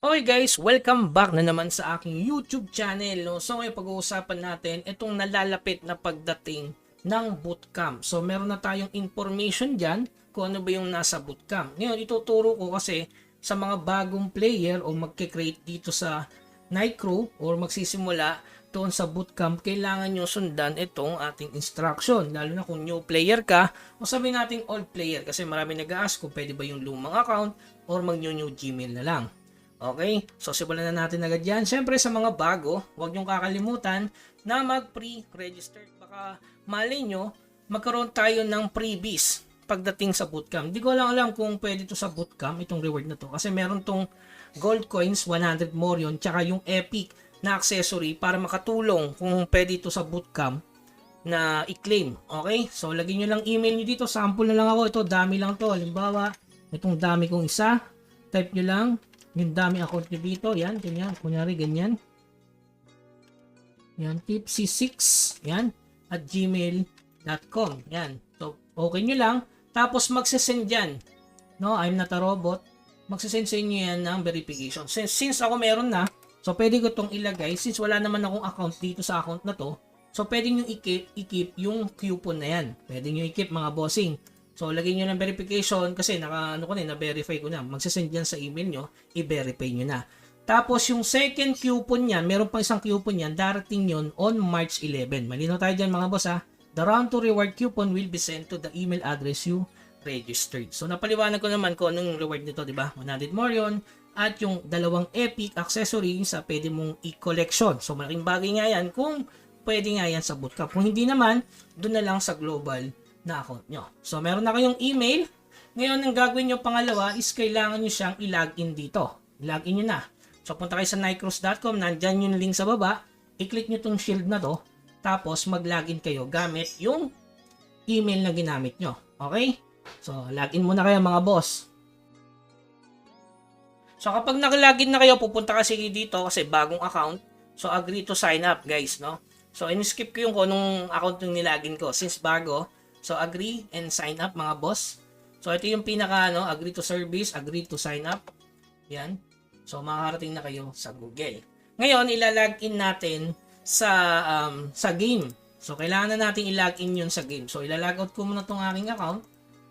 Okay guys, welcome back na naman sa aking YouTube channel. No? So ngayon pag-uusapan natin itong nalalapit na pagdating ng bootcamp. So meron na tayong information dyan kung ano ba yung nasa bootcamp. Ngayon ituturo ko kasi sa mga bagong player o magkikreate dito sa Nightcrow or magsisimula doon sa bootcamp, kailangan nyo sundan itong ating instruction. Lalo na kung new player ka o sabihin natin old player kasi marami nag-ask kung pwede ba yung lumang account or mag-new Gmail na lang. Okay, so simulan na natin agad yan. Siyempre sa mga bago, huwag niyong kakalimutan na mag-pre-register. Baka mali nyo, magkaroon tayo ng freebies pagdating sa bootcamp. Di ko lang alam kung pwede to sa bootcamp, itong reward na to. Kasi meron tong gold coins, 100 more yun, tsaka yung epic na accessory para makatulong kung pwede to sa bootcamp na i-claim. Okay, so lagyan nyo lang email nyo dito. Sample na lang ako. Ito, dami lang to. Halimbawa, itong dami kong isa. Type nyo lang yung dami account nyo dito, yan, ganyan, kunyari, ganyan. Yan, tipsy6, yan, at gmail.com, yan. So, okay nyo lang, tapos magsasend yan, no, I'm not a robot, magsasend sa inyo yan ng verification. Since ako meron na, so pwede ko itong ilagay, since wala naman akong account dito sa account na to, so pwede nyo i-keep yung coupon na yan. Pwede nyo i-keep mga bossing. So, lagyan nyo ng verification kasi na-verify ko na. Magsasend yan sa email nyo, i-verify nyo na. Tapos, yung second coupon yan, meron pang isang coupon yan, darating yun on March 11. Malino tayo dyan mga boss ha. The round to reward coupon will be sent to the email address you registered. So, napaliwanag ko naman kung anong reward nito, di ba? 100 more yun. At yung dalawang epic accessories sa pwede mong i-collection. So, malaking bagay nga yan kung pwede nga yan sa bootcamp. Kung hindi naman, doon na lang sa global na account nyo. So, meron na kayong email. Ngayon, ang gagawin nyo pangalawa is kailangan nyo siyang i-login dito. I-login nyo na. So, punta kayo sa nightcrows.com. Nandyan yung link sa baba. I-click nyo tong shield na to. Tapos, mag-login kayo gamit yung email na ginamit nyo. Okay? So, login muna kayo mga boss. So, kapag nag-login na kayo, pupunta kasi dito kasi bagong account. So, agree to sign up, guys, no? So, in-skip ko yung kung anong account yung nilagin ko. Since bago, so, agree and sign up mga boss. So, ito yung pinaka, agree to service, agree to sign up. Yan. So, makakarating na kayo sa Google. Ngayon, ilalagin natin sa game. So, kailangan na natin ilagin yun sa game. So, ilalogout ko muna itong aking account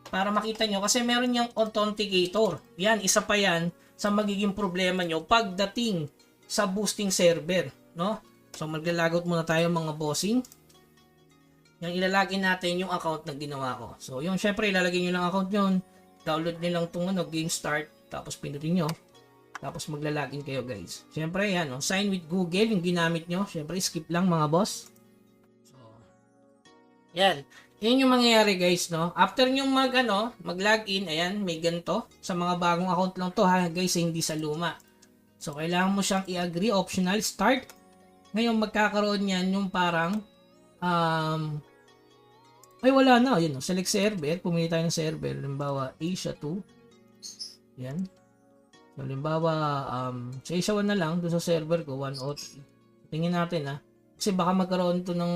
para makita nyo. Kasi meron yung authenticator. Yan, isa pa yan sa magiging problema nyo pagdating sa boosting server. No? So, maglalogout muna tayo mga bossing. Yung ilalagin natin yung account na ginawa ko. So, yung syempre ilalagay nyo lang account yun. Download nyo lang itong game start. Tapos pinutin nyo. Tapos maglalagin kayo guys. Syempre yan. Sign with Google yung ginamit nyo. Syempre skip lang mga boss. So, yan. Yan yung mangyayari guys. No? After nyo mag-login. Ayan. May ganito. Sa mga bagong account lang to ha guys. Hindi sa luma. So, kailangan mo siyang i-agree. Optional. Start. Ngayon magkakaroon yan yung parang ay wala na, yun, select server, pumili tayo ng server, halimbawa Asia 2, yan, so, halimbawa sa Asia 1 na lang, doon sa server ko 103, tingin natin kasi baka magkaroon to ng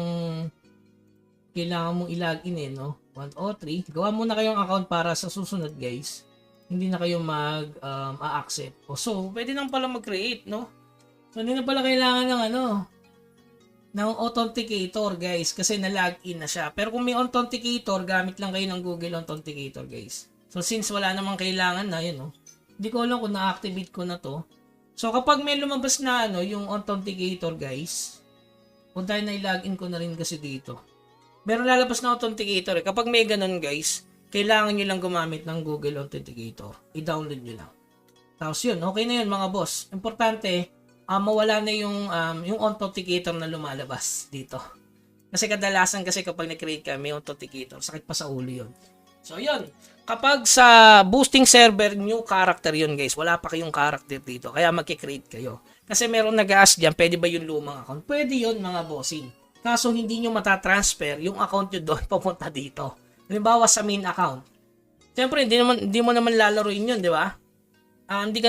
kailangan mong i-login 103, gawa muna kayong account para sa susunod guys, hindi na kayo mag-accept, so pwede nang pala mag-create, so hindi na pala kailangan ng ng authenticator guys kasi na-login na siya. Pero kung may authenticator, gamit lang kayo ng Google Authenticator guys. So since wala namang kailangan na yun, hindi ko alam kung na-activate ko na to. So kapag may lumabas na yung authenticator guys, kung tayo na i-login ko na rin kasi dito. Meron lalabas na authenticator Kapag may ganun guys, kailangan nyo lang gumamit ng Google Authenticator. I-download nyo lang. Tapos yun, okay na yun mga boss. Importante, mawala na yung authenticator na lumalabas dito. Kasi kadalasan kasi kapag nag-create ka, may authenticator. Sakit pa sa ulo yun. So, yun. Kapag sa boosting server, new character yun, guys. Wala pa kayong character dito. Kaya mag-create kayo. Kasi meron nag-ask dyan, pwede ba yung lumang account? Pwede yun, mga bossing. Kaso hindi nyo matatransfer yung account nyo doon papunta dito. Halimbawa sa main account. Siyempre, hindi mo naman lalaroin yun, di ba? Hindi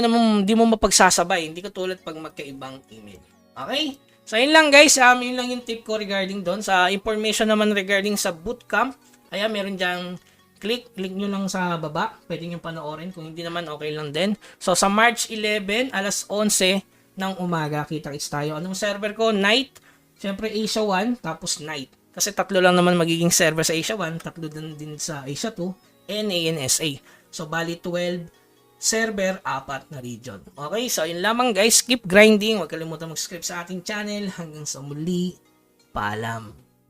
mo mapagsasabay, hindi katulad pag magkaibang email. Okay? So, yun lang guys, yun lang yung tip ko regarding doon. Sa information naman regarding sa bootcamp, meron dyang click nyo lang sa baba. Pwede nyo panoorin. Kung hindi naman, okay lang din. So, sa March 11, alas 11 ng umaga, kita-kits tayo. Anong server ko? Night. Siyempre, Asia 1, tapos Night. Kasi tatlo lang naman magiging server sa Asia 1, tatlo din sa Asia 2, NANSA. So, bali 12 server, 4 na region. Okay, so yun lamang guys. Keep grinding. Huwag kalimutan mag-subscribe sa ating channel. Hanggang sa muli. Paalam.